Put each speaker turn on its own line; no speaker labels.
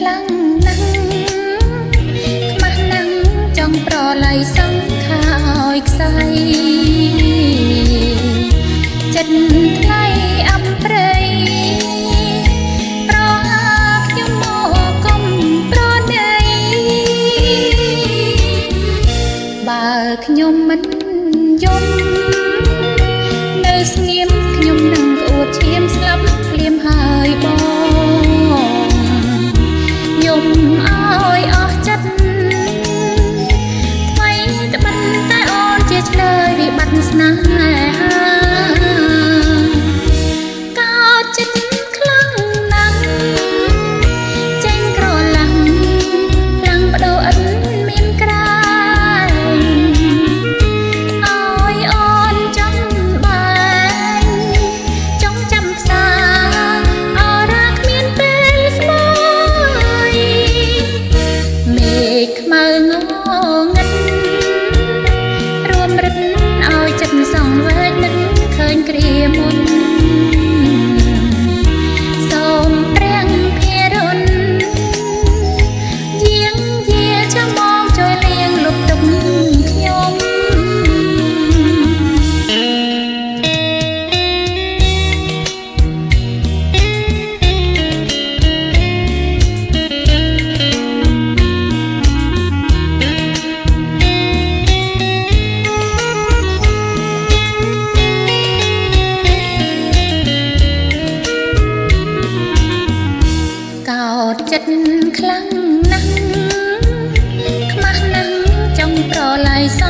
ខ្លាំងណាស់ខ្មាស់ណាស់ចង់ប្រឡ័យសង្ខាឲ្យខ្សែចិត្តថ្លៃអំព្រៃប្រហាខ្ញុំមកកុំប្រណីបើខ្ញុំមិនយំនៅស្ងៀមខ្ញុំនឹងក្អួតឈាមស្លាប់ភ្លាមហើយបងយំឲ្យអស់ចិត្តថ្មីត្បិតតែអូនជាឆ្លើយវិបត្តិស្នេហាកោតចិត្តខ្លាំងណាស់ចេញក្រឡាំខ្លាំងបដូរឥតមានក្រែងឲ្យអូនចំបែងចង់ចាំផ្សាអរ៉ាគ្មានពេលស្មើមេឃខ្មៅងងឹតរួមរឹតឲ្យចិត្តសងវែកនឹកឃើញគ្រាមុនសូមព្រះភិរុនយាងយាចាំមកជួយលៀងលុបទុកខ្ញុំកោតចិត្តខ្លាំងណាស់ខ្មាស់ណាស់ចង់ប្រឡ័យស